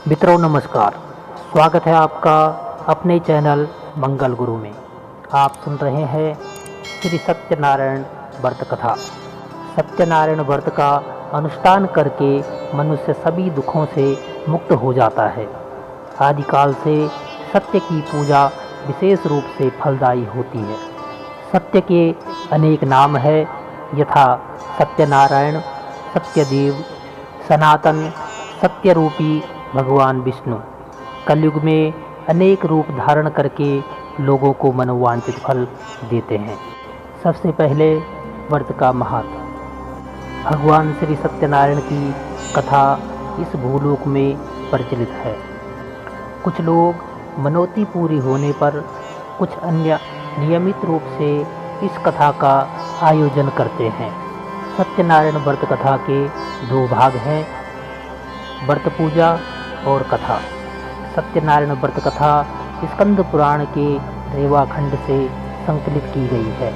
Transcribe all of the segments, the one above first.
मित्रों नमस्कार। स्वागत है आपका अपने चैनल मंगल गुरु में। आप सुन रहे हैं श्री सत्यनारायण व्रत कथा। सत्यनारायण व्रत का अनुष्ठान करके मनुष्य सभी दुखों से मुक्त हो जाता है। आदिकाल से सत्य की पूजा विशेष रूप से फलदायी होती है। सत्य के अनेक नाम है, यथा सत्यनारायण, सत्यदेव, सनातन, सत्यरूपी भगवान विष्णु। कलयुग में अनेक रूप धारण करके लोगों को मनोवांछित फल देते हैं। सबसे पहले व्रत का महत्व। भगवान श्री सत्यनारायण की कथा इस भूलोक में प्रचलित है। कुछ लोग मनोती पूरी होने पर, कुछ अन्य नियमित रूप से इस कथा का आयोजन करते हैं। सत्यनारायण व्रत कथा के दो भाग हैं, व्रत पूजा और कथा। सत्यनारायण व्रत कथा स्कंद पुराण के रेवाखंड से संकलित की गई है।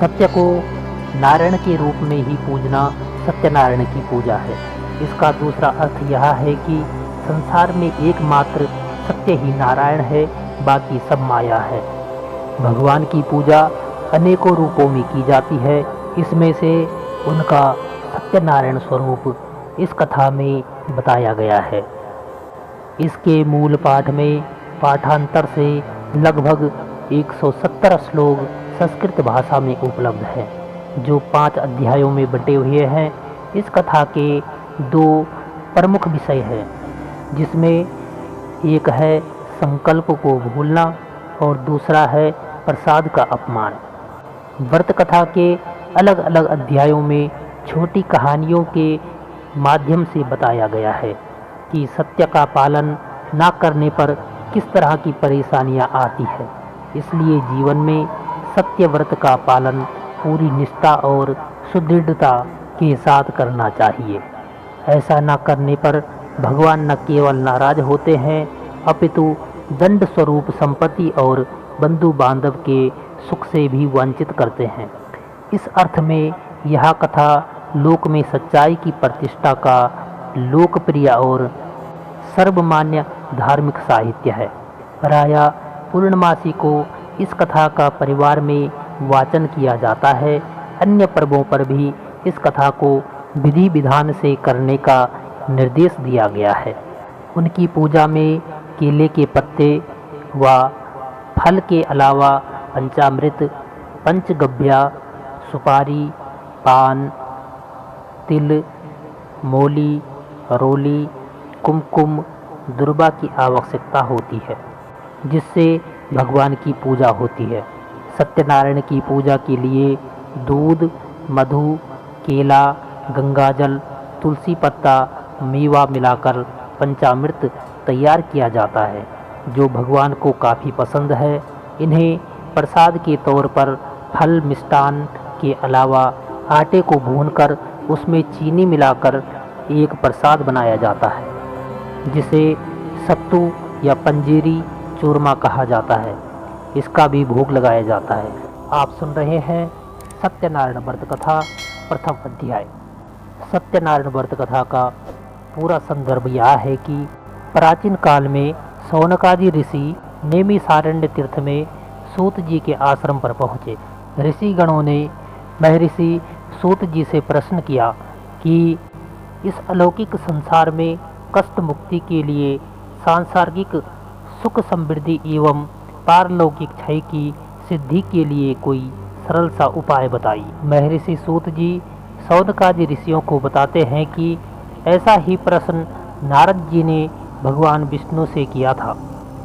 सत्य को नारायण के रूप में ही पूजना सत्यनारायण की पूजा है। इसका दूसरा अर्थ यह है कि संसार में एकमात्र सत्य ही नारायण है, बाकी सब माया है। भगवान की पूजा अनेकों रूपों में की जाती है, इसमें से उनका सत्यनारायण स्वरूप इस कथा में बताया गया है। इसके मूल पाठ में पाठांतर से लगभग 170 श्लोक संस्कृत भाषा में उपलब्ध है, जो 5 अध्यायों में बटे हुए हैं। इस कथा के 2 प्रमुख विषय हैं, जिसमें एक है संकल्प को भूलना और दूसरा है प्रसाद का अपमान। व्रत कथा के अलग अलग अध्यायों में छोटी कहानियों के माध्यम से बताया गया है कि सत्य का पालन न करने पर किस तरह की परेशानियां आती है। इसलिए जीवन में सत्य व्रत का पालन पूरी निष्ठा और सुदृढ़ता के साथ करना चाहिए। ऐसा न करने पर भगवान न केवल नाराज होते हैं, अपितु दंड स्वरूप संपत्ति और बंधु बांधव के सुख से भी वंचित करते हैं। इस अर्थ में यह कथा लोक में सच्चाई की प्रतिष्ठा का लोकप्रिय और सर्वमान्य धार्मिक साहित्य है। प्रायः पूर्णमासी को इस कथा का परिवार में वाचन किया जाता है। अन्य पर्वों पर भी इस कथा को विधि विधान से करने का निर्देश दिया गया है। उनकी पूजा में केले के पत्ते व फल के अलावा पंचामृत, पंचगव्या, सुपारी, पान, तिल, मौली, रोली, कुमकुम, दुर्वा की आवश्यकता होती है, जिससे भगवान की पूजा होती है। सत्यनारायण की पूजा के लिए दूध, मधु, केला, गंगाजल, तुलसी पत्ता, मेवा मिलाकर पंचामृत तैयार किया जाता है, जो भगवान को काफ़ी पसंद है। इन्हें प्रसाद के तौर पर फल मिष्टान के अलावा आटे को भूनकर उसमें चीनी मिलाकर एक प्रसाद बनाया जाता है, जिसे सत्तू या पंजीरी चूरमा कहा जाता है। इसका भी भोग लगाया जाता है। आप सुन रहे हैं सत्यनारायण व्रत कथा प्रथम अध्याय। सत्यनारायण व्रत कथा का पूरा संदर्भ यह है कि प्राचीन काल में शौनकादि ऋषि नैमिषारण्य तीर्थ में सूत जी के आश्रम पर पहुँचे। ऋषि गणों ने महर्षि सूत जी से प्रश्न किया कि इस अलौकिक संसार में कष्ट मुक्ति के लिए सांसारिक सुख समृद्धि एवं पारलौकिक क्षय की सिद्धि के लिए कोई सरल सा उपाय बताइए। महर्षि सूत जी शौनकादि ऋषियों को बताते हैं कि ऐसा ही प्रश्न नारद जी ने भगवान विष्णु से किया था।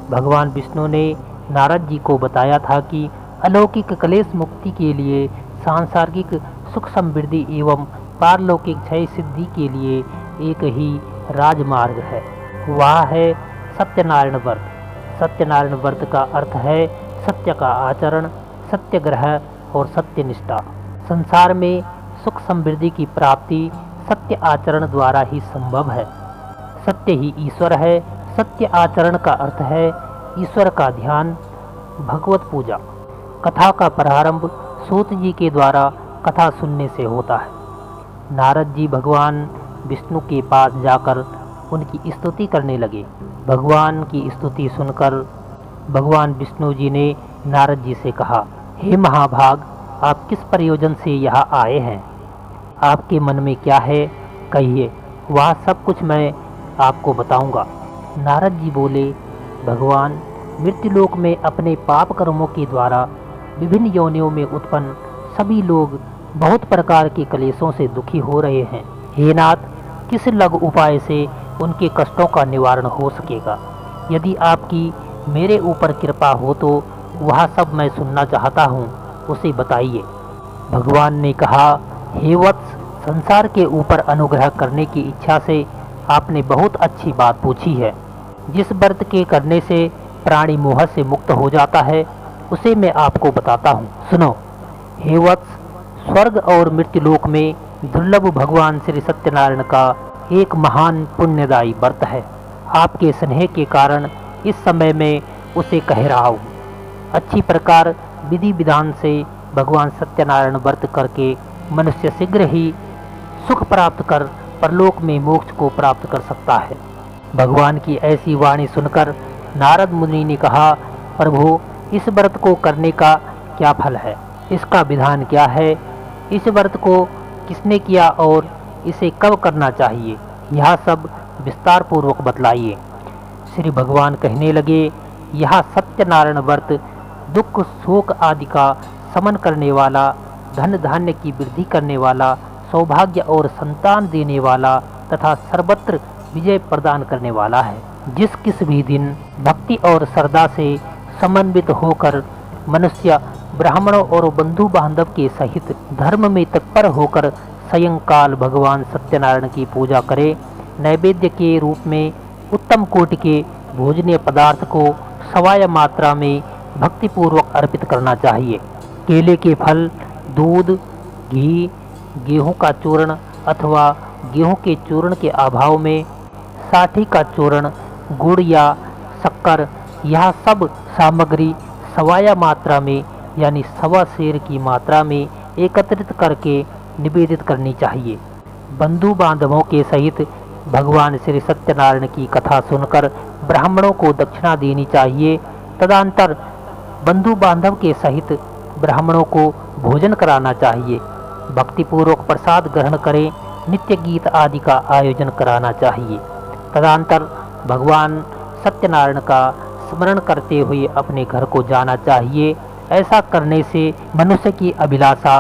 भगवान विष्णु ने नारद जी को बताया था कि अलौकिक क्लेश मुक्ति के लिए सांसारिक सुख समृद्धि एवं पारलौकिक क्षय सिद्धि के लिए एक ही राजमार्ग है, वह है सत्यनारायण व्रत। सत्यनारायण व्रत का अर्थ है सत्य का आचरण, सत्यग्रह और सत्यनिष्ठा। संसार में सुख समृद्धि की प्राप्ति सत्य आचरण द्वारा ही संभव है। सत्य ही ईश्वर है। सत्य आचरण का अर्थ है ईश्वर का ध्यान, भगवत पूजा। कथा का प्रारंभ सूत जी के द्वारा कथा सुनने से होता है। नारद जी भगवान विष्णु के पास जाकर उनकी स्तुति करने लगे। भगवान की स्तुति सुनकर भगवान विष्णु जी ने नारद जी से कहा, हे महाभाग, आप किस प्रयोजन से यहाँ आए हैं? आपके मन में क्या है, कहिए, वह सब कुछ मैं आपको बताऊंगा। नारद जी बोले, भगवान, मृत्युलोक में अपने पाप कर्मों के द्वारा विभिन्न योनियों में उत्पन्न सभी लोग बहुत प्रकार के क्लेशों से दुखी हो रहे हैं। हे नाथ, किस लघु उपाय से उनके कष्टों का निवारण हो सकेगा? यदि आपकी मेरे ऊपर कृपा हो तो वह सब मैं सुनना चाहता हूँ, उसे बताइए। भगवान ने कहा, हे वत्स, संसार के ऊपर अनुग्रह करने की इच्छा से आपने बहुत अच्छी बात पूछी है। जिस व्रत के करने से प्राणी मोह से मुक्त हो जाता है, उसे मैं आपको बताता हूँ, सुनो। हे वत्स, स्वर्ग और मृत्युलोक में दुर्लभ भगवान श्री सत्यनारायण का एक महान पुण्यदायी व्रत है। आपके स्नेह के कारण इस समय में उसे कह रहा हूँ। अच्छी प्रकार विधि विधान से भगवान सत्यनारायण व्रत करके मनुष्य शीघ्र ही सुख प्राप्त कर परलोक में मोक्ष को प्राप्त कर सकता है। भगवान की ऐसी वाणी सुनकर नारद मुनि ने कहा, प्रभु, इस व्रत को करने का क्या फल है? इसका विधान क्या है? इस व्रत को किसने किया और इसे कब करना चाहिए? यह सब विस्तार पूर्वक बतलाइए। श्री भगवान कहने लगे, यह सत्यनारायण व्रत दुख शोक आदि का शमन करने वाला, धन धान्य की वृद्धि करने वाला, सौभाग्य और संतान देने वाला तथा सर्वत्र विजय प्रदान करने वाला है। जिस किस भी दिन भक्ति और श्रद्धा से समन्वित होकर मनुष्य ब्राह्मणों और बंधु बांधव के सहित धर्म में तत्पर होकर सायंकाल भगवान सत्यनारायण की पूजा करे, नैवेद्य के रूप में उत्तम कोटि के भोजनीय पदार्थ को सवाय मात्रा में भक्तिपूर्वक अर्पित करना चाहिए। केले के फल, दूध, घी, गेहूं का चूर्ण अथवा गेहूं के चूर्ण के अभाव में साठी का चूर्ण, गुड़ या शक्कर, यह सब सामग्री सवाया मात्रा में यानी सवा सेर की मात्रा में एकत्रित करके निवेदित करनी चाहिए। बंधु बांधवों के सहित भगवान श्री सत्यनारायण की कथा सुनकर ब्राह्मणों को दक्षिणा देनी चाहिए। तदनंतर बंधु बांधव के सहित ब्राह्मणों को भोजन कराना चाहिए। भक्तिपूर्वक प्रसाद ग्रहण करें, नित्य गीत आदि का आयोजन कराना चाहिए। तदनंतर भगवान सत्यनारायण का स्मरण करते हुए अपने घर को जाना चाहिए। ऐसा करने से मनुष्य की अभिलाषा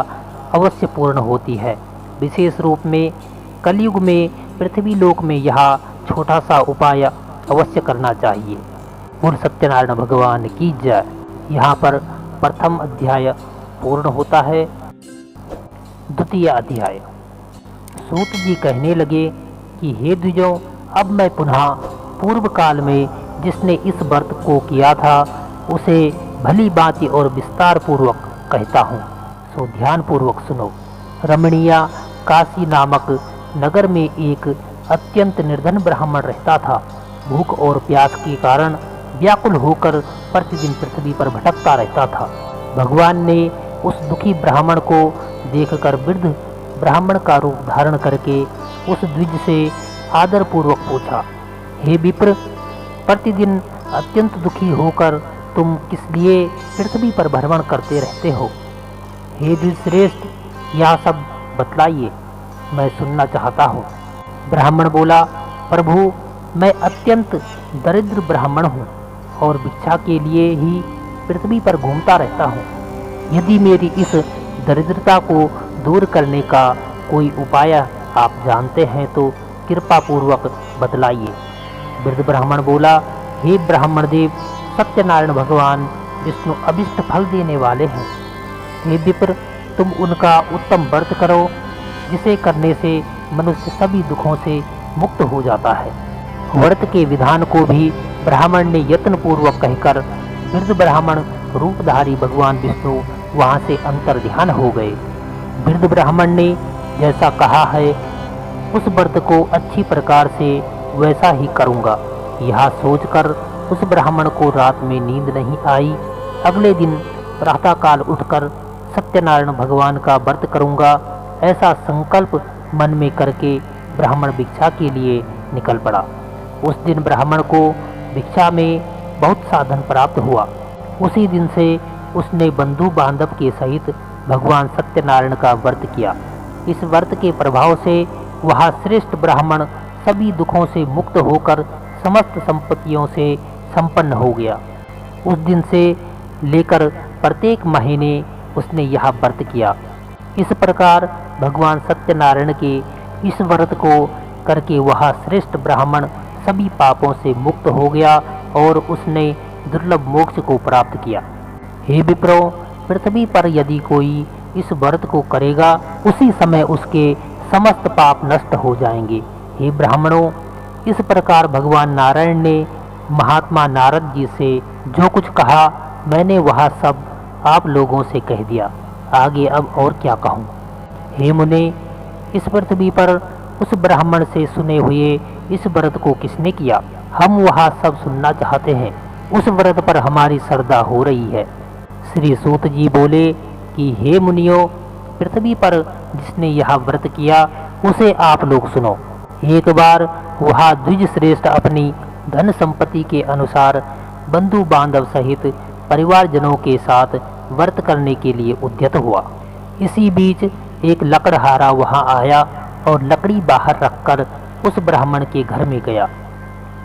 अवश्य पूर्ण होती है। विशेष रूप में कलयुग में पृथ्वी लोक में यह छोटा सा उपाय अवश्य करना चाहिए। पूर्ण सत्यनारायण भगवान की जय। यहाँ पर प्रथम अध्याय पूर्ण होता है। द्वितीय अध्याय। सूत जी कहने लगे कि हे द्विजों, अब मैं पुनः पूर्व काल में जिसने इस व्रत को किया था उसे भली बाती और विस्तार पूर्वक कहता हूँ, सो ध्यान पूर्वक सुनो। रमणीया काशी नामक नगर में एक अत्यंत निर्धन ब्राह्मण रहता था। भूख और प्यास के कारण व्याकुल होकर प्रतिदिन पृथ्वी पर भटकता रहता था। भगवान ने उस दुखी ब्राह्मण को देखकर वृद्ध ब्राह्मण का रूप धारण करके उस द्विज से आदर पूर्वक पूछा, हे विप्र, प्रतिदिन अत्यंत दुखी होकर तुम किस लिए पृथ्वी पर भ्रमण करते रहते हो? हे द्विजश्रेष्ठ, यह सब बतलाइए, मैं सुनना चाहता हूँ। ब्राह्मण बोला, प्रभु, मैं अत्यंत दरिद्र ब्राह्मण हूँ और भिक्षा के लिए ही पृथ्वी पर घूमता रहता हूँ। यदि मेरी इस दरिद्रता को दूर करने का कोई उपाय आप जानते हैं तो कृपा पूर्वक बतलाइए। वृद्ध ब्राह्मण बोला, हे ब्राह्मण देव, सत्यनारायण भगवान विष्णु अभिष्ट फल देने वाले हैं। हे विप्र, तुम उनका उत्तम व्रत करो, जिसे करने से मनुष्य सभी दुखों से मुक्त हो जाता है। व्रत के विधान को भी ब्राह्मण ने यत्न पूर्वक कहकर वृद्ध ब्राह्मण रूपधारी भगवान विष्णु वहाँ से अंतर्ध्यान हो गए। वृद्ध ब्राह्मण ने जैसा कहा है उस व्रत को अच्छी प्रकार से वैसा ही करूँगा। यह सोचकर उस ब्राह्मण को रात में नींद नहीं आई। अगले दिन प्रातःकाल उठकर सत्यनारायण भगवान का व्रत करूँगा, ऐसा संकल्प मन में करके ब्राह्मण भिक्षा के लिए निकल पड़ा। उस दिन ब्राह्मण को भिक्षा में बहुत साधन प्राप्त हुआ। उसी दिन से उसने बंधु बांधव के सहित भगवान सत्यनारायण का व्रत किया। इस व्रत के प्रभाव से वह श्रेष्ठ ब्राह्मण सभी दुखों से मुक्त होकर समस्त संपत्तियों से संपन्न हो गया। उस दिन से लेकर प्रत्येक महीने उसने यह व्रत किया। इस प्रकार भगवान सत्यनारायण के इस व्रत को करके वह श्रेष्ठ ब्राह्मण सभी पापों से मुक्त हो गया और उसने दुर्लभ मोक्ष को प्राप्त किया। हे विप्रो, पृथ्वी पर यदि कोई इस व्रत को करेगा उसी समय उसके समस्त पाप नष्ट हो जाएंगे। हे ब्राह्मणों, इस प्रकार भगवान नारायण ने महात्मा नारद जी से जो कुछ कहा मैंने वह सब आप लोगों से कह दिया। आगे अब और क्या कहूँ। हे मुने, इस पृथ्वी पर उस ब्राह्मण से सुने हुए इस व्रत को किसने किया, हम वह सब सुनना चाहते हैं। उस व्रत पर हमारी श्रद्धा हो रही है। श्री सूत जी बोले कि हे मुनियों, पृथ्वी पर जिसने यह व्रत किया उसे आप लोग सुनो। एक बार वह द्विज श्रेष्ठ अपनी धन संपत्ति के अनुसार बंधु बांधव सहित परिवारजनों के साथ व्रत करने के लिए उद्यत हुआ। इसी बीच एक लकड़हारा वहां आया और लकड़ी बाहर रखकर उस ब्राह्मण के घर में गया।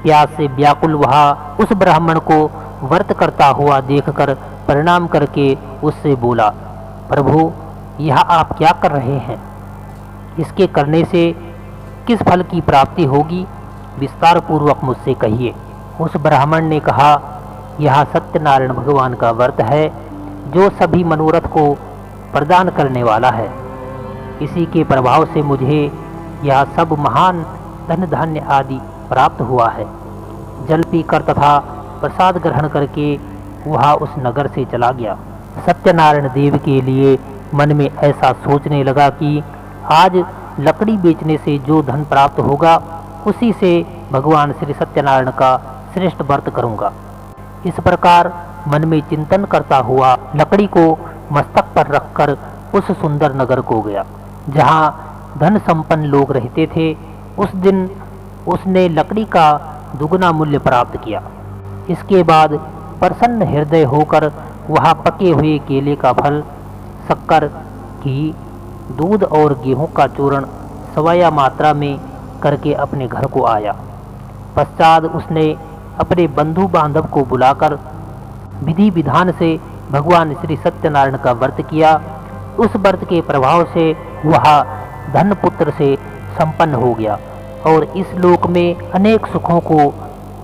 प्यास से व्याकुल वह उस ब्राह्मण को व्रत करता हुआ देखकर प्रणाम करके उससे बोला, प्रभु, यह आप क्या कर रहे हैं? इसके करने से किस फल की प्राप्ति होगी, विस्तार पूर्वक मुझसे कहिए। उस ब्राह्मण ने कहा, यह सत्यनारायण भगवान का व्रत है जो सभी मनोरथ को प्रदान करने वाला है। इसी के प्रभाव से मुझे यह सब महान धन धान्य आदि प्राप्त हुआ है। जल पीकर तथा प्रसाद ग्रहण करके वह उस नगर से चला गया। सत्यनारायण देव के लिए मन में ऐसा सोचने लगा कि आज लकड़ी बेचने से जो धन प्राप्त होगा उसी से भगवान श्री सत्यनारायण का श्रेष्ठ व्रत करूंगा। इस प्रकार मन में चिंतन करता हुआ लकड़ी को मस्तक पर रखकर उस सुंदर नगर को गया जहाँ धन संपन्न लोग रहते थे। उस दिन उसने लकड़ी का दुगना मूल्य प्राप्त किया। इसके बाद प्रसन्न हृदय होकर वह पके हुए केले का फल, शक्कर, घी, दूध और गेहूं का चूर्ण सवाया मात्रा में करके अपने घर को आया। पश्चात उसने अपने बंधु बांधव को बुलाकर विधि विधान से भगवान श्री सत्यनारायण का व्रत किया। उस व्रत के प्रभाव से वह धन पुत्र से संपन्न हो गया और इस लोक में अनेक सुखों को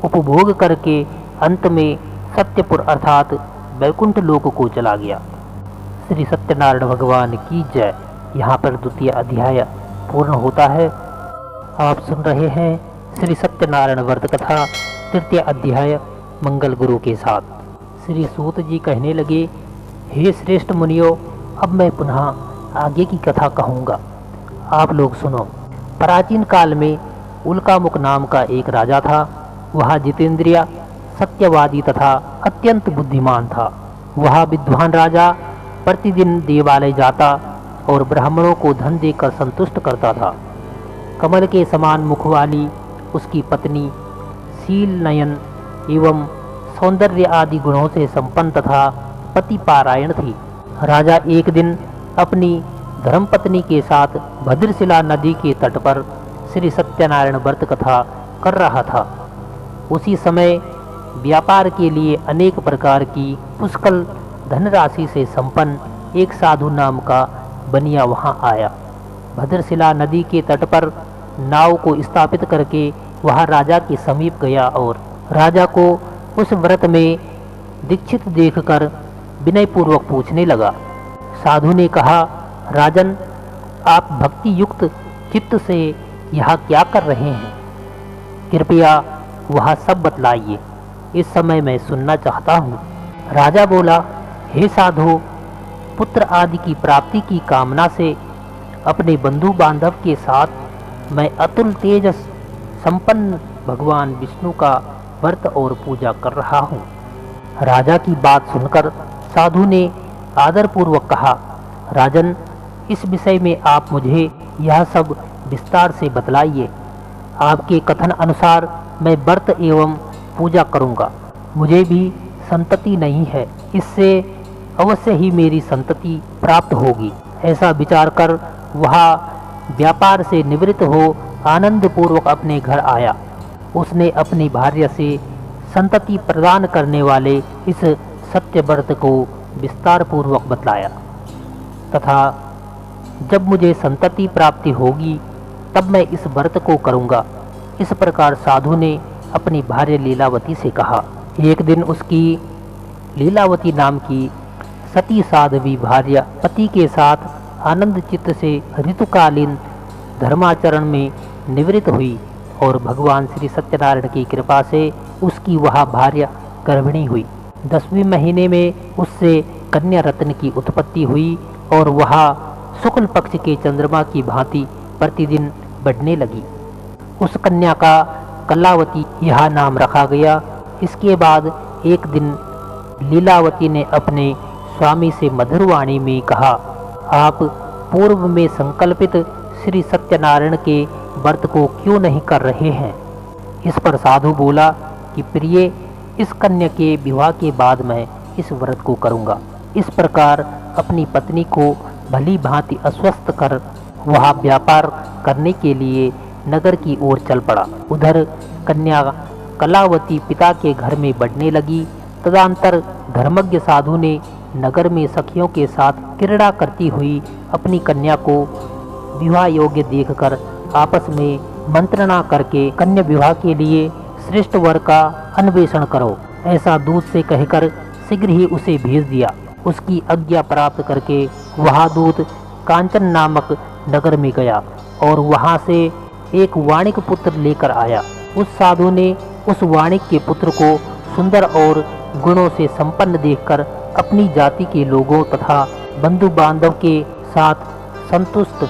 उपभोग करके अंत में सत्यपुर अर्थात वैकुंठ लोक को चला गया। श्री सत्यनारायण भगवान की जय। यहाँ पर द्वितीय अध्याय पूर्ण होता है। आप सुन रहे हैं श्री सत्यनारायण व्रत कथा तृतीय अध्याय मंगल गुरु के साथ। श्री सूत जी कहने लगे, हे श्रेष्ठ मुनियों, अब मैं पुनः आगे की कथा कहूँगा, आप लोग सुनो। प्राचीन काल में उल्कामुख नाम का एक राजा था। वह जितेंद्रिय, सत्यवादी तथा अत्यंत बुद्धिमान था। वह विद्वान राजा प्रतिदिन देवालय जाता और ब्राह्मणों को धन देकर संतुष्ट करता था। कमल के समान मुख वाली उसकी पत्नी शील नयन एवं सौंदर्य आदि गुणों से संपन्न तथा पतिपारायण थी। राजा एक दिन अपनी धर्मपत्नी के साथ भद्रशिला नदी के तट पर श्री सत्यनारायण व्रत कथा कर रहा था। उसी समय व्यापार के लिए अनेक प्रकार की पुष्कल धनराशि से संपन्न एक साधु नाम का बनिया वहां आया। भद्रशिला नदी के तट पर नाव को स्थापित करके वह राजा के समीप गया और राजा को उस व्रत में दीक्षित देखकर विनयपूर्वक पूछने लगा। साधु ने कहा, राजन, आप भक्ति युक्त चित्त से यहाँ क्या कर रहे हैं? कृपया वह सब बतलाइए, इस समय मैं सुनना चाहता हूँ। राजा बोला, हे साधु, पुत्र आदि की प्राप्ति की कामना से अपने बंधु बांधव के साथ मैं अतुल तेजस संपन्न भगवान विष्णु का व्रत और पूजा कर रहा हूँ। राजा की बात सुनकर साधु ने आदरपूर्वक कहा, राजन, इस विषय में आप मुझे यह सब विस्तार से बतलाइए। आपके कथन अनुसार मैं व्रत एवं पूजा करूँगा। मुझे भी संतति नहीं है, इससे अवश्य ही मेरी संतति प्राप्त होगी। ऐसा विचार कर वह व्यापार से निवृत्त हो आनंद पूर्वक अपने घर आया। उसने अपनी भार्या से संतति प्रदान करने वाले इस सत्य व्रत को विस्तार पूर्वक बतलाया तथा जब मुझे संतति प्राप्ति होगी तब मैं इस व्रत को करूँगा। इस प्रकार साधु ने अपनी भार्य लीलावती से कहा। एक दिन उसकी लीलावती नाम की सती साध्वी भार्या पति के साथ आनंद चित्त से ऋतुकालीन धर्माचरण में निवृत्त हुई और भगवान श्री सत्यनारायण की कृपा से उसकी वह भार्या गर्भिणी हुई। 10वें महीने में उससे कन्या रत्न की उत्पत्ति हुई और वह शुक्ल पक्ष के चंद्रमा की भांति प्रतिदिन बढ़ने लगी। उस कन्या का कलावती यह नाम रखा गया। इसके बाद एक दिन लीलावती ने अपने स्वामी से मधुरवाणी में कहा, आप पूर्व में संकल्पित श्री सत्यनारायण के व्रत को क्यों नहीं कर रहे हैं? इस पर साधु बोला कि प्रिय, इस कन्या के विवाह के बाद मैं इस व्रत को करूँगा। इस प्रकार अपनी पत्नी को भली भांति अस्वस्थ कर वह व्यापार करने के लिए नगर की ओर चल पड़ा। उधर कन्या कलावती पिता के घर में बढ़ने लगी। तदंतर धर्मज्ञ साधु ने नगर में सखियों के साथ क्रीड़ा करती हुई अपनी कन्या को विवाह योग्य देखकर आपस में मंत्रणा करके कन्या विवाह के लिए श्रेष्ठ वर का अन्वेषण करो, ऐसा दूत से कहकर शीघ्र ही उसे भेज दिया। उसकी आज्ञा प्राप्त करके वह दूत कांचन नामक नगर में गया और वहां से एक वाणिक पुत्र लेकर आया। उस साधु ने उस वाणिक के पुत्र को सुंदर और गुणों से संपन्न देखकर अपनी जाति के लोगों तथा बंधु बांधव के साथ संतुष्ट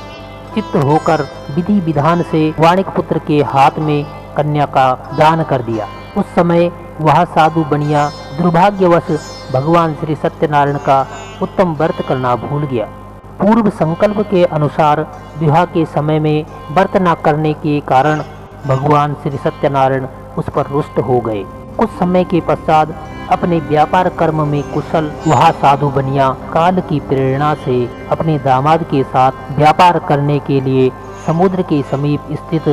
चित्त होकर विधि विधान से वाणिक पुत्र के हाथ में कन्या का दान कर दिया। उस समय वह साधु बनिया दुर्भाग्यवश भगवान श्री सत्यनारायण का उत्तम व्रत करना भूल गया। पूर्व संकल्प के अनुसार विवाह के समय में व्रत न करने के कारण भगवान श्री सत्यनारायण उस पर रुष्ट हो गए। कुछ समय के पश्चात अपने व्यापार कर्म में कुशल वह साधु बनिया काल की प्रेरणा से अपने दामाद के साथ व्यापार करने के लिए समुद्र के समीप स्थित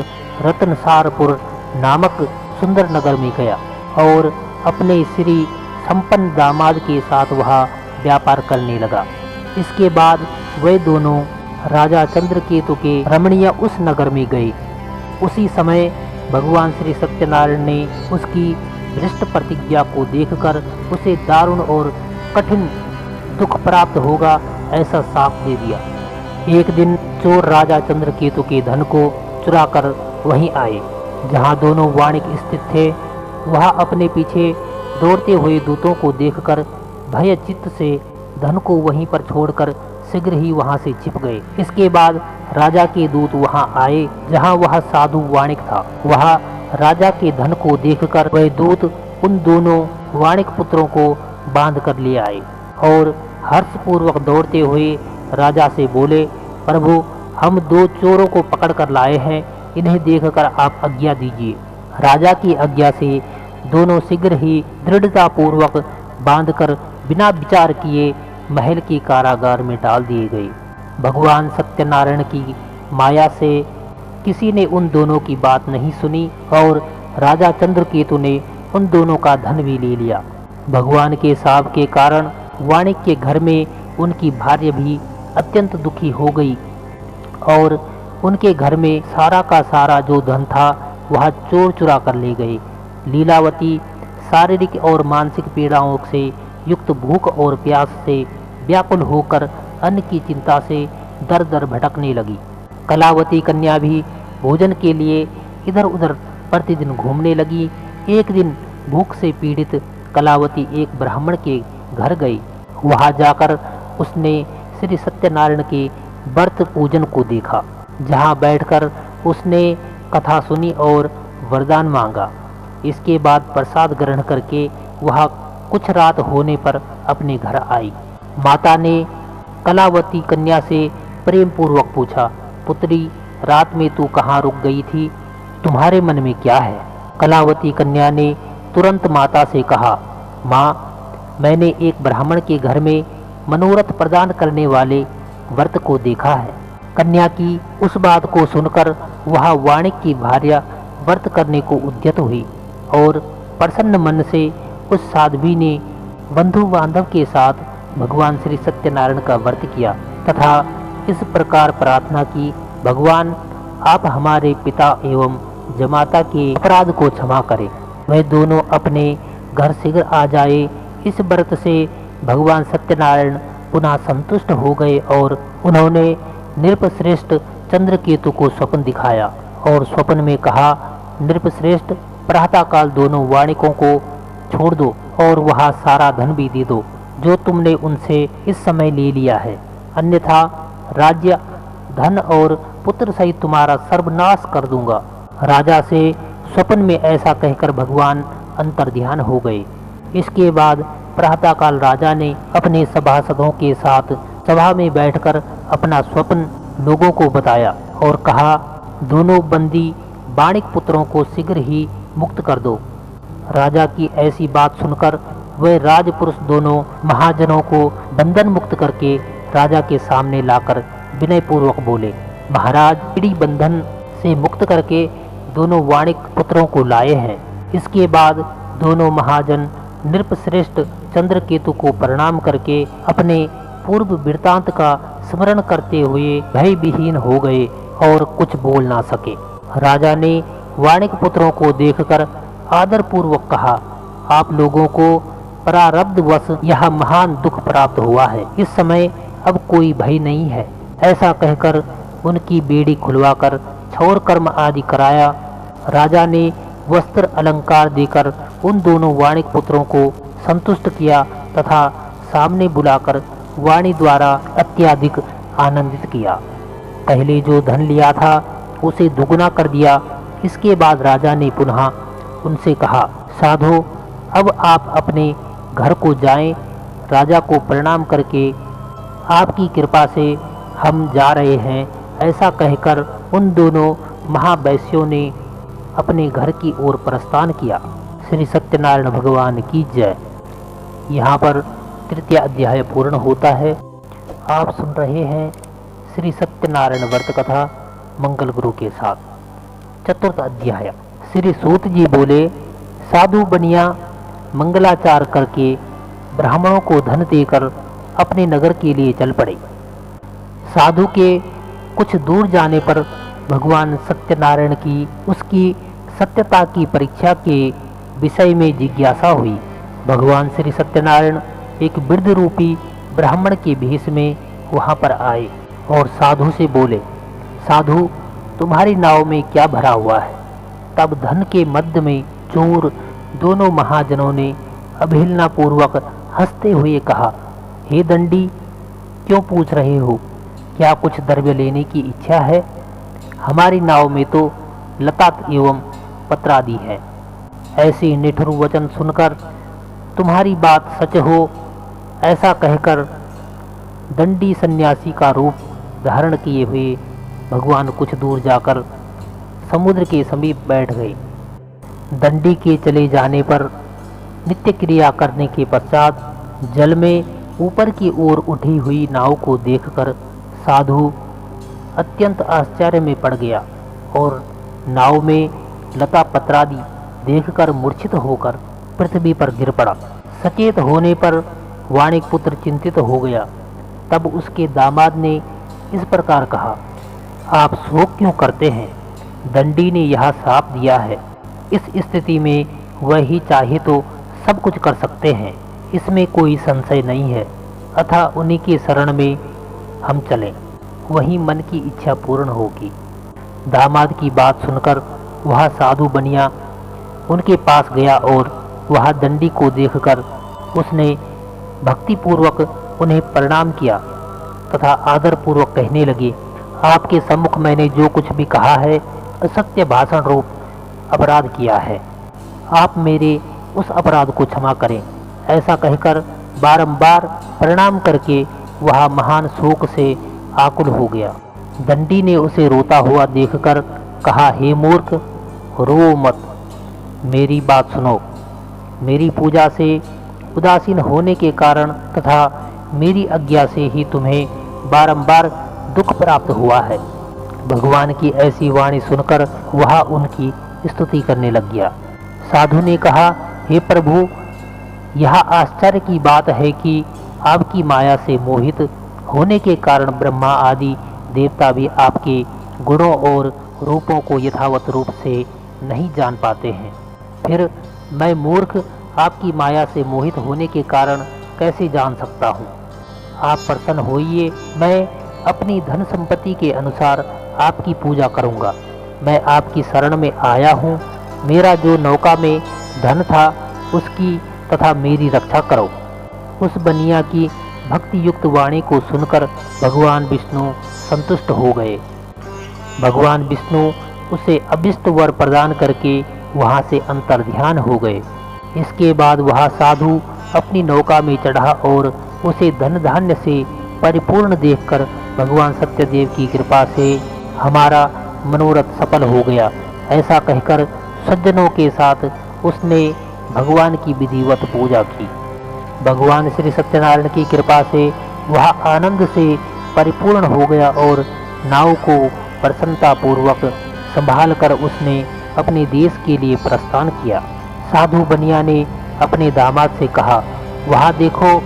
रत्नसारपुर नामक सुंदर नगर में गया और अपने श्री संपन्न दामाद के साथ वह व्यापार करने लगा। इसके बाद वे दोनों राजा चंद्रकेतु के रमणीय उस नगर में गए। उसी समय भगवान श्री सत्यनारायण ने उसकी दृष्ट प्रतिज्ञा को देखकर उसे दारुण और कठिन दुख प्राप्त होगा ऐसा शाप दे दिया। एक दिन चोर राजा चंद्रकेतु के धन को चुराकर वहीं आए जहां दोनों वाणिक स्थित थे। वह अपने पीछे दौड़ते हुए दूतों को देखकर भयचित्त से धन को वहीं पर छोड़कर शीघ्र ही वहां से छिप गए। इसके बाद राजा के दूत वहां आए जहां वह साधु वाणिक था। वह राजा के धन को देखकर वह दूत उन दोनों वाणिक पुत्रों को बांध कर ले आए और हर्षपूर्वक दौड़ते हुए राजा से बोले, प्रभु, हम दो चोरों को पकड़ कर लाए हैं, इन्हें देखकर आप आज्ञा दीजिए। राजा की आज्ञा से दोनों शीघ्र ही दृढ़ता पूर्वक बांधकर बिना विचार किए महल के कारागार में डाल दिए गए। भगवान सत्यनारायण की माया से किसी ने उन दोनों की बात नहीं सुनी और राजा चंद्रकेतु ने उन दोनों का धन भी ले लिया। भगवान के शाप के कारण वाणिक के घर में उनकी भार्य भी अत्यंत दुखी हो गई और उनके घर में सारा का सारा जो धन था वह चोर चुरा कर ले गए। लीलावती शारीरिक और मानसिक पीड़ाओं से युक्त भूख और प्यास से व्याकुल होकर अन्न की चिंता से दर दर भटकने लगी। कलावती कन्या भी भोजन के लिए इधर उधर प्रतिदिन घूमने लगी। एक दिन भूख से पीड़ित कलावती एक ब्राह्मण के घर गई। वहां जाकर उसने श्री सत्यनारायण के व्रत पूजन को देखा, जहां बैठकर उसने कथा सुनी और वरदान मांगा। इसके बाद प्रसाद ग्रहण करके वह कुछ रात होने पर अपने घर आई। माता ने कलावती कन्या से प्रेम पूर्वक पूछा, पुत्री, रात में तू कहाँ रुक गई थी? तुम्हारे मन में क्या है? कलावती कन्या ने तुरंत माता से कहा, माँ, मैंने एक ब्राह्मण के घर में मनोरथ प्रदान करने वाले व्रत को देखा है। कन्या की उस बात को सुनकर वह वाणिक की भार्या व्रत करने को उद्यत हुई और प्रसन्न मन से उस साध्वी ने बंधु बांधव के साथ भगवान श्री सत्यनारायण का व्रत किया तथा इस प्रकार प्रार्थना की, भगवान आप हमारे पिता एवं जमाता के अपराध को क्षमा करें, वह दोनों अपने घर शीघ्र आ जाए। इस व्रत से भगवान सत्यनारायण पुनः संतुष्ट हो गए और उन्होंने नृपश्रेष्ठ चंद्रकेतु को स्वप्न दिखाया और स्वप्न में कहा, नृपश्रेष्ठ, प्रातःकाल दोनों वाणिकों को छोड़ दो और वहाँ सारा धन भी दे दो जो तुमने उनसे इस समय ले लिया है, अन्यथा राज्य, धन और पुत्र सहित तुम्हारा सर्वनाश कर दूंगा। राजा से स्वप्न में ऐसा कहकर भगवान अंतर्ध्यान हो गए। इसके बाद प्रातःकाल राजा ने अपने सभासदों के साथ सभा में बैठकर अपना स्वप्न लोगों को बताया और कहा, दोनों बंदी वाणिक पुत्रों को शीघ्र ही मुक्त कर दो। राजा की ऐसी बात सुनकर वह राजपुरुष दोनों महाजनों को बंधन मुक्त करके राजा के सामने लाकर विनयपूर्वक बोले, महाराज, पीड़ी बंधन से मुक्त करके दोनों वाणिक पुत्रों को लाए हैं। इसके बाद दोनों महाजन नृपश्रेष्ठ चंद्रकेतु को प्रणाम करके अपने पूर्व वृत्तांत का स्मरण करते हुए भय विहीन हो गए और कुछ बोल ना सके। राजा ने वाणिक पुत्रों को देखकर आदर पूर्वक कहा, आप लोगों को प्रारब्धवश यह महान दुख प्राप्त हुआ है, इस समय अब कोई भय नहीं है। ऐसा कहकर उनकी बेड़ी खुलवाकर क्षौर कर्म आदि कराया। राजा ने वस्त्र अलंकार देकर उन दोनों वाणिक पुत्रों को संतुष्ट किया तथा सामने बुलाकर वाणी द्वारा अत्यधिक आनंदित किया। पहले जो धन लिया था उसे दुगुना कर दिया। इसके बाद राजा ने पुनः उनसे कहा, साधु, अब आप अपने घर को जाएं। राजा को प्रणाम करके, आपकी कृपा से हम जा रहे हैं, ऐसा कहकर उन दोनों महावैश्यों ने अपने घर की ओर प्रस्थान किया। श्री सत्यनारायण भगवान की जय। यहाँ पर तृतीय अध्याय पूर्ण होता है। आप सुन रहे हैं श्री सत्यनारायण व्रत कथा मंगल गुरु के साथ। चतुर्थ अध्याय। श्री सूत जी बोले, साधु बनिया मंगलाचार करके ब्राह्मणों को धन देकर अपने नगर के लिए चल पड़े। साधु के कुछ दूर जाने पर भगवान सत्यनारायण की उसकी सत्यता की परीक्षा के विषय में जिज्ञासा हुई। भगवान श्री सत्यनारायण एक वृद्ध रूपी ब्राह्मण के भेष में वहां पर आए और साधु से बोले, साधु, तुम्हारी नाव में क्या भरा हुआ है? तब धन के मध्य में चोर दोनों महाजनों ने अवहेलना पूर्वक हंसते हुए कहा, हे दंडी, क्यों पूछ रहे हो? क्या कुछ द्रव्य लेने की इच्छा है? हमारी नाव में तो लता एवं पत्रादि है। ऐसे निठुर वचन सुनकर तुम्हारी बात सच हो, ऐसा कहकर दंडी सन्यासी का रूप धारण किए हुए भगवान कुछ दूर जाकर समुद्र के समीप बैठ गए। दंडी के चले जाने पर नित्य क्रिया करने के पश्चात जल में ऊपर की ओर उठी हुई नाव को देखकर साधु अत्यंत आश्चर्य में पड़ गया और नाव में लता पत्रादि देखकर मूर्छित होकर पृथ्वी पर गिर पड़ा। सचेत होने पर वाणिक पुत्र चिंतित हो गया। तब उसके दामाद ने इस प्रकार कहा, आप शोक क्यों करते हैं? दंडी ने यह श्राप दिया है। इस स्थिति में वह ही चाहे तो सब कुछ कर सकते हैं, इसमें कोई संशय नहीं है। अतः उन्हीं के शरण में हम चलें, वही मन की इच्छा पूर्ण होगी। दामाद की बात सुनकर वह साधु बनिया उनके पास गया और वह दंडी को देखकर उसने भक्तिपूर्वक उन्हें प्रणाम किया तथा आदरपूर्वक कहने लगे, आपके सम्मुख मैंने जो कुछ भी कहा है असत्य भाषण रूप अपराध किया है, आप मेरे उस अपराध को क्षमा करें। ऐसा कहकर बारंबार प्रणाम करके वह महान शोक से आकुल हो गया। दंडी ने उसे रोता हुआ देखकर कहा, हे मूर्ख, रो मत, मेरी बात सुनो। मेरी पूजा से उदासीन होने के कारण तथा मेरी आज्ञा से ही तुम्हें बारंबार दुख प्राप्त हुआ है। भगवान की ऐसी वाणी सुनकर वह उनकी स्तुति करने लग गया। साधु ने कहा, हे प्रभु, यह आश्चर्य की बात है कि आपकी माया से मोहित होने के कारण ब्रह्मा आदि देवता भी आपके गुणों और रूपों को यथावत रूप से नहीं जान पाते हैं। फिर मैं मूर्ख आपकी माया से मोहित होने के कारण कैसे जान सकता हूँ? आप प्रसन्न होइए, मैं अपनी धन संपत्ति के अनुसार आपकी पूजा करूँगा। मैं आपकी शरण में आया हूँ। मेरा जो नौका में धन था उसकी तथा मेरी रक्षा करो। उस बनिया की भक्ति युक्त वाणी को सुनकर भगवान विष्णु संतुष्ट हो गए। भगवान विष्णु उसे अभिष्ट वर प्रदान करके वहाँ से अंतर्ध्यान हो गए। इसके बाद वह साधु अपनी नौका में चढ़ा और उसे धन धान्य से परिपूर्ण देखकर भगवान सत्यदेव की कृपा से हमारा मनोरथ सफल हो गया, ऐसा कहकर सज्जनों के साथ उसने भगवान की विधिवत पूजा की। भगवान श्री सत्यनारायण की कृपा से वह आनंद से परिपूर्ण हो गया और नाव को प्रसन्नता पूर्वक संभाल कर उसने अपने देश के लिए प्रस्थान किया। साधु बनिया ने अपने दामाद से कहा, वहाँ देखो,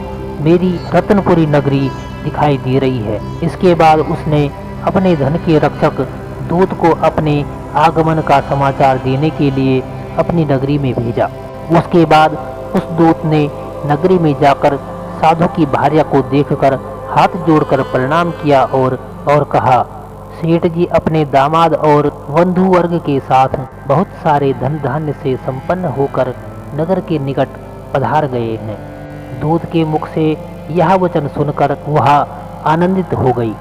मेरी रत्नपुरी नगरी दिखाई दे रही है। इसके बाद उसने अपने धन के रक्षक दूत को अपने आगमन का समाचार देने के लिए अपनी नगरी में भेजा। उसके बाद उस दूत ने नगरी में जाकर साधु की भार्या को देखकर हाथ जोड़कर प्रणाम किया और कहा, सेठ जी अपने दामाद और बंधु वर्ग के साथ बहुत सारे धन धान्य से संपन्न होकर नगर के निकट पधार गए हैं। दूत के मुख से यह वचन सुनकर वह आनंदित हो गई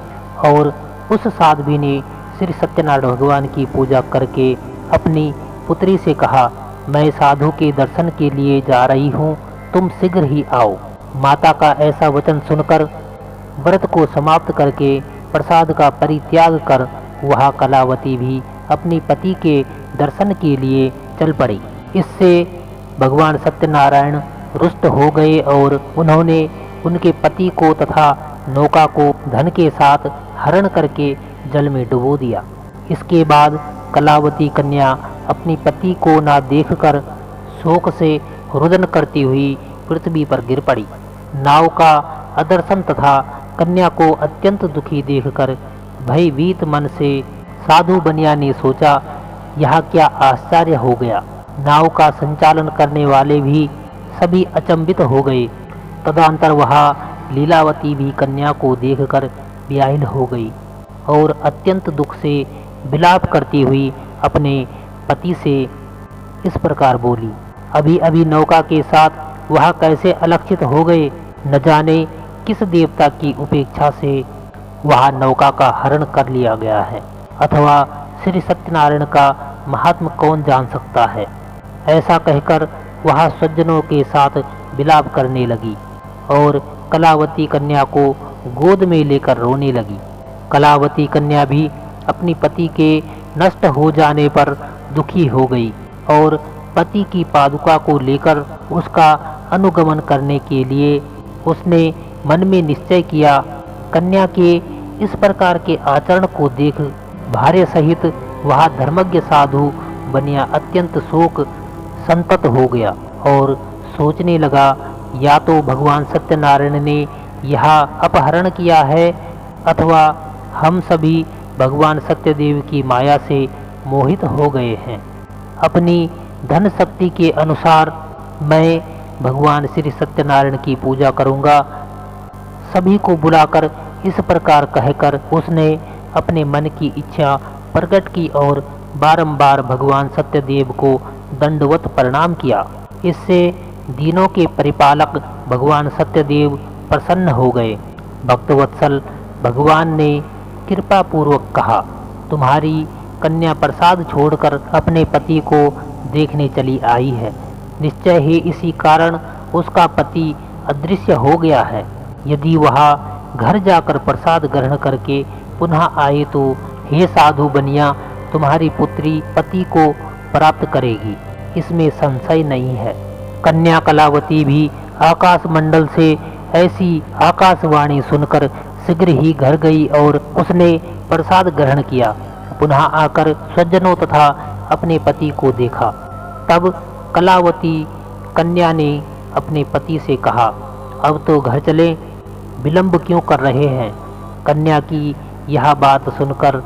और उस साध्वी ने श्री सत्यनारायण भगवान की पूजा करके अपनी पुत्री से कहा, मैं साधु के दर्शन के लिए जा रही हूँ, तुम शीघ्र ही आओ। माता का ऐसा वचन सुनकर व्रत को समाप्त करके प्रसाद का परित्याग कर वह कलावती भी अपने पति के दर्शन के लिए चल पड़ी। इससे भगवान सत्यनारायण रुष्ट हो गए और उन्होंने उनके पति को तथा नौका को धन के साथ हरण करके जल में डुबो दिया। इसके बाद कलावती कन्या अपने पति को ना देखकर शोक से रुदन करती हुई पृथ्वी पर गिर पड़ी। नाव का अदर्शन तथा कन्या को अत्यंत दुखी देखकर भयभीत मन से साधु बनिया ने सोचा, यह क्या आश्चर्य हो गया। नाव का संचालन करने वाले भी सभी अचंभित हो गए। तदंतर वह लीलावती भी कन्या को देखकर व्याकुल हो गई और अत्यंत दुख से विलाप करती हुई अपने पति से इस प्रकार बोली, अभी अभी नौका के साथ वह कैसे अलक्षित हो गए। न जाने किस देवता की उपेक्षा से वह नौका का हरण कर लिया गया है, अथवा श्री सत्यनारायण का महात्म कौन जान सकता है। ऐसा कहकर वह सज्जनों के साथ विलाप करने लगी और कलावती कन्या को गोद में लेकर रोने लगी। कलावती कन्या भी अपनी पति के नष्ट हो जाने पर दुखी हो गई और पति की पादुका को लेकर उसका अनुगमन करने के लिए उसने मन में निश्चय किया। कन्या के इस प्रकार के आचरण को देख भार्य सहित वह धर्मज्ञ साधु बनिया अत्यंत शोक संतप्त हो गया और सोचने लगा, या तो भगवान सत्यनारायण ने यह अपहरण किया है अथवा हम सभी भगवान सत्यदेव की माया से मोहित हो गए हैं। अपनी धन शक्ति के अनुसार मैं भगवान श्री सत्यनारायण की पूजा करूंगा। सभी को बुलाकर इस प्रकार कहकर उसने अपने मन की इच्छा प्रकट की और बारंबार भगवान सत्यदेव को दंडवत प्रणाम किया। इससे दीनों के परिपालक भगवान सत्यदेव प्रसन्न हो गए। भक्तवत्सल भगवान ने कृपा पूर्वक कहा, तुम्हारी कन्या प्रसाद छोड़कर अपने पति को देखने चली आई है। निश्चय ही इसी कारण उसका पति अदृश्य हो गया है। यदि वह घर जाकर प्रसाद ग्रहण करके पुनः आए तो हे साधु बनिया, तुम्हारी पुत्री पति को प्राप्त करेगी, इसमें संशय नहीं है। कन्या कलावती भी आकाश मंडल से ऐसी आकाशवाणी सुनकर शीघ्र ही घर गई और उसने प्रसाद ग्रहण किया। पुनः आकर स्वजनों तथा अपने पति को देखा। तब कलावती कन्या ने अपने पति से कहा, अब तो घर चलें, विलंब क्यों कर रहे हैं। कन्या की यह बात सुनकर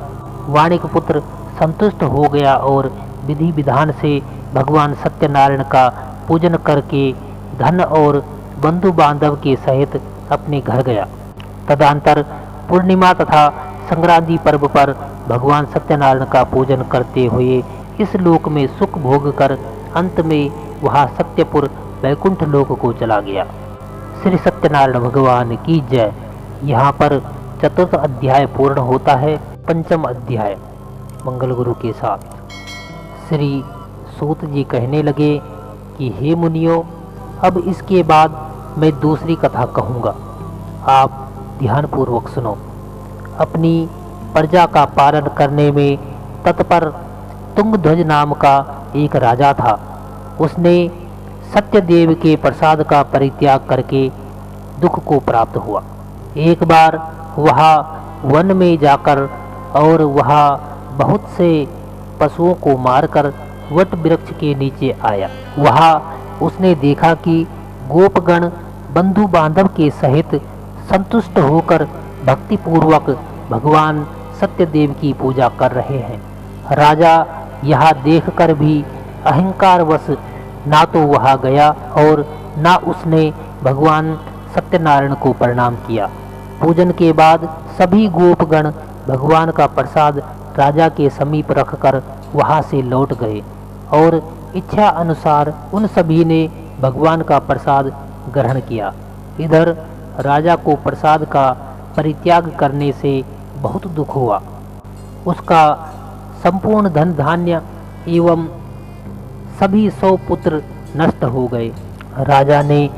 वाणिक पुत्र संतुष्ट हो गया और विधि विधान से भगवान सत्यनारायण का पूजन करके धन और बंधु बांधव के सहित अपने घर गया। तदंतर पूर्णिमा तथा संक्रांति पर्व पर भगवान सत्यनारायण का पूजन करते हुए इस लोक में सुख भोग कर अंत में वह सत्यपुर वैकुंठ लोक को चला गया। श्री सत्यनारायण भगवान की जय। यहाँ पर चतुर्थ अध्याय पूर्ण होता है। पंचम अध्याय मंगल गुरु के साथ श्री सूत जी कहने लगे कि हे मुनियों, अब इसके बाद मैं दूसरी कथा कहूँगा, आप ध्यानपूर्वक सुनो। अपनी प्रजा का पालन करने में तत्पर तुंगध्वज नाम का एक राजा था। उसने सत्यदेव के प्रसाद का परित्याग करके दुख को प्राप्त हुआ। एक बार वह वन में जाकर और वह बहुत से पशुओं को मारकर वट वृक्ष के नीचे आया। वहाँ उसने देखा कि गोपगण बंधु बांधव के सहित संतुष्ट होकर भक्तिपूर्वक भगवान सत्यदेव की पूजा कर रहे हैं। राजा यह देखकर भी अहंकारवश ना तो वहाँ गया और ना उसने भगवान सत्यनारायण को प्रणाम किया। पूजन के बाद सभी गोपगण भगवान का प्रसाद राजा के समीप रखकर वहाँ से लौट गए और इच्छा अनुसार उन सभी ने भगवान का प्रसाद ग्रहण किया। इधर राजा को प्रसाद का परित्याग करने से बहुत दुख हुआ। उसका संपूर्ण धन धान्य एवं सभी 100 पुत्र नष्ट हो गए। राजा ने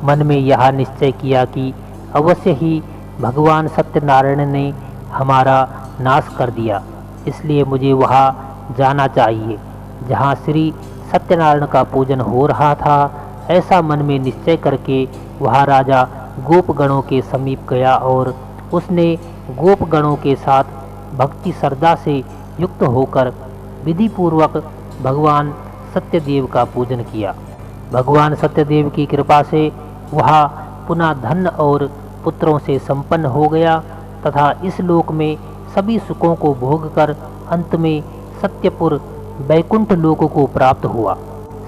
मन में यह निश्चय किया कि अवश्य ही भगवान सत्यनारायण ने हमारा नाश कर दिया, इसलिए मुझे वहाँ जाना चाहिए जहाँ श्री सत्यनारायण का पूजन हो रहा था। ऐसा मन में निश्चय करके वह राजा गोपगणों के समीप गया और उसने गोपगणों के साथ भक्ति श्रद्धा से युक्त होकर विधि पूर्वक भगवान सत्यदेव का पूजन किया। भगवान सत्यदेव की कृपा से वह पुनः धन और पुत्रों से संपन्न हो गया तथा इस लोक में सभी सुखों को भोगकर अंत में सत्यपुर वैकुंठ लोक को प्राप्त हुआ।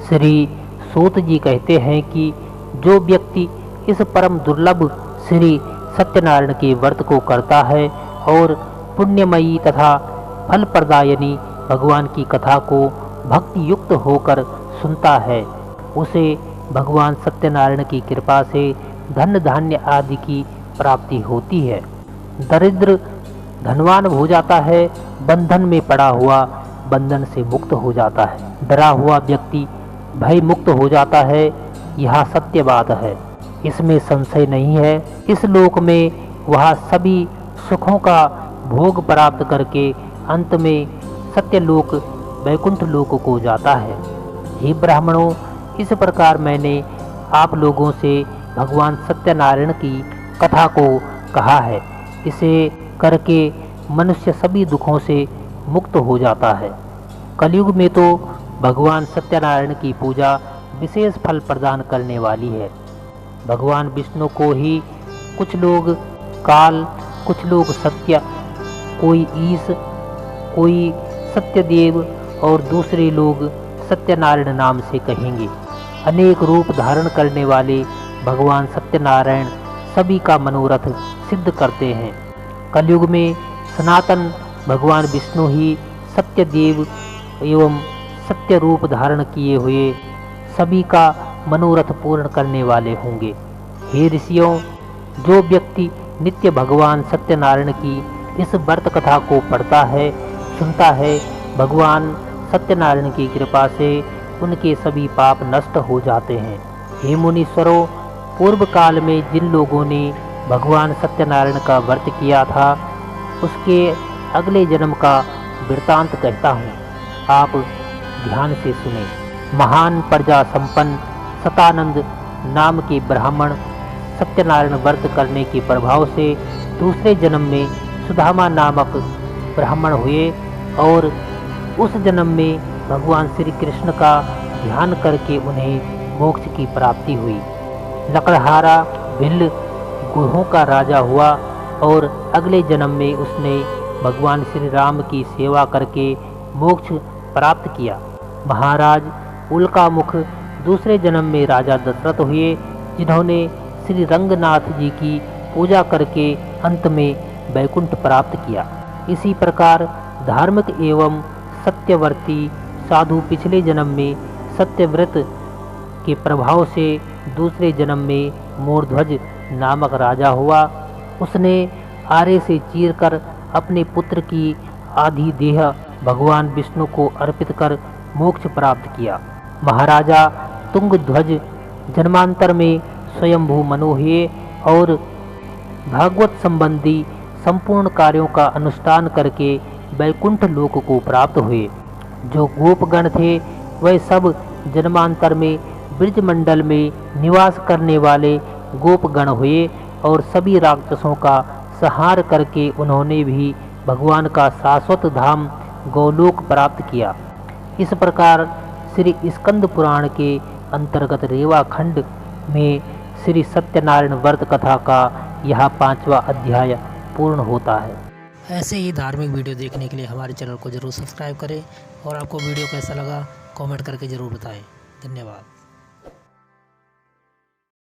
श्री सूत जी कहते हैं कि जो व्यक्ति इस परम दुर्लभ श्री सत्यनारायण के व्रत को करता है और पुण्यमयी तथा फल प्रदायनी भगवान की कथा को भक्ति युक्त होकर सुनता है, उसे भगवान सत्यनारायण की कृपा से धन धान्य आदि की प्राप्ति होती है। दरिद्र धनवान हो जाता है, बंधन में पड़ा हुआ बंधन से मुक्त हो जाता है, डरा हुआ व्यक्ति भय मुक्त हो जाता है। यह सत्य बात है, इसमें संशय नहीं है। इस लोक में वह सभी सुखों का भोग प्राप्त करके अंत में सत्यलोक वैकुंठ लोक को जाता है। हे ब्राह्मणों, इस प्रकार मैंने आप लोगों से भगवान सत्यनारायण की कथा को कहा है। इसे करके मनुष्य सभी दुखों से मुक्त हो जाता है। कलयुग में तो भगवान सत्यनारायण की पूजा विशेष फल प्रदान करने वाली है। भगवान विष्णु को ही कुछ लोग काल, कुछ लोग सत्य, कोई ईश, कोई सत्यदेव और दूसरे लोग सत्यनारायण नाम से कहेंगे। अनेक रूप धारण करने वाले भगवान सत्यनारायण सभी का मनोरथ सिद्ध करते हैं। कलयुग में सनातन भगवान विष्णु ही सत्यदेव एवं सत्य रूप धारण किए हुए सभी का मनोरथ पूर्ण करने वाले होंगे। हे ऋषियों, जो व्यक्ति नित्य भगवान सत्यनारायण की इस व्रत कथा को पढ़ता है, सुनता है, भगवान सत्यनारायण की कृपा से उनके सभी पाप नष्ट हो जाते हैं। हे मुनीश्वरों, पूर्व काल में जिन लोगों ने भगवान सत्यनारायण का व्रत किया था, उसके अगले जन्म का वृतांत कहता हूँ। आप ध्यान से सुने। महान प्रजा संपन्न सतानंद नाम के ब्राह्मण सत्यनारायण व्रत करने के प्रभाव से दूसरे जन्म में सुदामा नामक ब्राह्मण हुए और उस जन्म में भगवान श्री कृष्ण का ध्यान करके उन्हें मोक्ष की प्राप्ति हुई। लकड़हारा भिल्ल गुहों का राजा हुआ और अगले जन्म में उसने भगवान श्री राम की सेवा करके मोक्ष प्राप्त किया। महाराज उल्कामुख दूसरे जन्म में राजा दशरथ हुए, जिन्होंने श्री रंगनाथ जी की पूजा करके अंत में वैकुंठ प्राप्त किया। इसी प्रकार धार्मिक एवं सत्यवर्ती साधु पिछले जन्म में सत्यव्रत के प्रभाव से दूसरे जन्म में मोरध्वज नामक राजा हुआ। उसने आरे से चीरकर अपने पुत्र की आधी देह भगवान विष्णु को अर्पित कर मोक्ष प्राप्त किया। महाराजा तुंगध्वज जन्मांतर में स्वयंभू मनु हुए और भागवत संबंधी संपूर्ण कार्यों का अनुष्ठान करके वैकुंठ लोक को प्राप्त हुए। जो गोपगण थे वह सब जन्मांतर में ब्रजमंडल में निवास करने वाले गोपगण हुए और सभी राक्षसों का संहार करके उन्होंने भी भगवान का शाश्वत धाम गोलोक प्राप्त किया। इस प्रकार श्री स्कंद पुराण के अंतर्गत रेवा खंड में श्री सत्यनारायण व्रत कथा का यह 5वां अध्याय पूर्ण होता है। ऐसे ही धार्मिक वीडियो देखने के लिए हमारे चैनल को जरूर सब्सक्राइब करें और आपको वीडियो कैसा लगा कमेंट करके ज़रूर बताएं। धन्यवाद।